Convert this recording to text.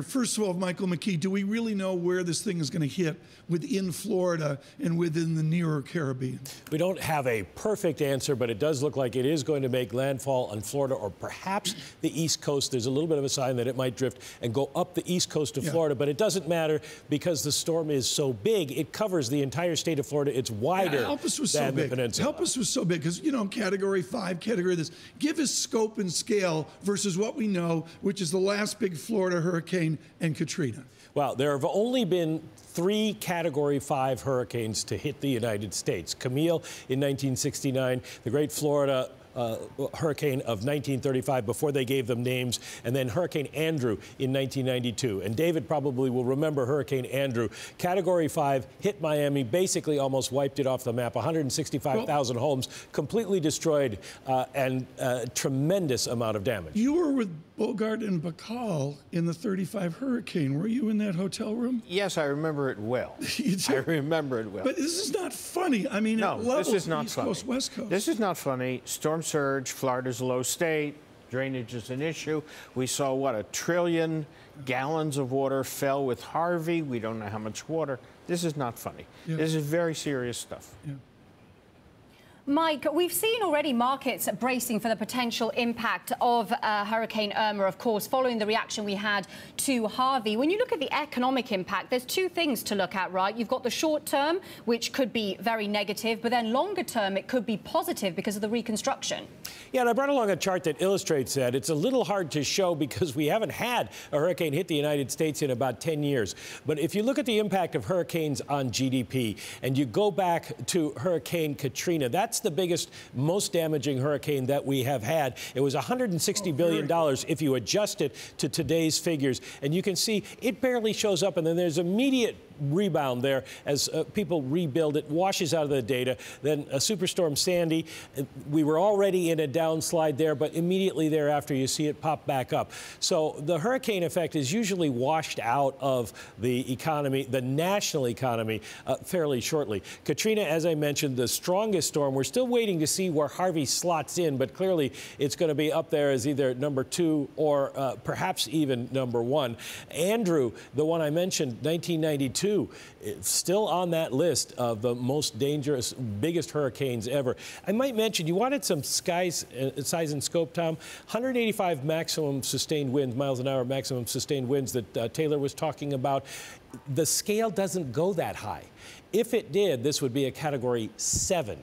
First of all, Michael McKee, do we really know where this thing is going to hit within Florida and within the nearer Caribbean? We don't have a perfect answer, but it does look like it is going to make landfall on Florida or perhaps the East Coast. There's a little bit of a sign that it might drift and go up the East Coast of Florida, but it doesn't matter because the storm is so big. It covers the entire state of Florida. It's wider than the peninsula. Help us was so big because, you know, Category 5, Category this. Give us scope and scale versus what we know, which is the last big Florida hurricane and Katrina. Well, there have only been 3 Category 5 hurricanes to hit the United States. Camille in 1969, the Great Florida Hurricane of 1935 before they gave them names, and then Hurricane Andrew in 1992. And David probably will remember Hurricane Andrew. Category 5 hit Miami, basically almost wiped it off the map. 165,000 homes completely destroyed and a tremendous amount of damage. You were with Bogart and Bacall in the 35 hurricane. Were you in that hotel room? Yes, I remember it well. I remember it well. But this is not funny. I mean, no, this is not East funny. Coast, West Coast. This is not funny. Storm surge, Florida's a low state, drainage is an issue. We saw, what, 1 trillion gallons of water fell with Harvey. We don't know how much water. This is not funny. Yeah. This is very serious stuff. Yeah. Mike, we've seen already markets bracing for the potential impact of Hurricane Irma, of course, following the reaction we had to Harvey. When you look at the economic impact, there's 2 things to look at, right? You've got the short term, which could be very negative, but then longer term, it could be positive because of the reconstruction. Yeah, and I brought along a chart that illustrates that. It's a little hard to show because we haven't had a hurricane hit the United States in about 10 years. But if you look at the impact of hurricanes on GDP and you go back to Hurricane Katrina, that's the biggest, most damaging hurricane that we have had. It was $160 billion if you adjust it to today's figures. And you can see it barely shows up, and then there's immediate rebound there as people rebuild. It washes out of the data. Then a Superstorm Sandy, we were already in a downslide there, but immediately thereafter you see it pop back up. So the hurricane effect is usually washed out of the economy, the national economy, fairly shortly. Katrina, as I mentioned, the strongest storm. We're still waiting to see where Harvey slots in, but clearly it's going to be up there as either number 2 or perhaps even number 1. Andrew, the one I mentioned, 1992, it's still on that list of the most dangerous, biggest hurricanes ever. I might mention, you wanted some size and scope, Tom. 185 maximum sustained winds, miles an hour maximum sustained winds that Taylor was talking about. The scale doesn't go that high. If it did, this would be a Category 7.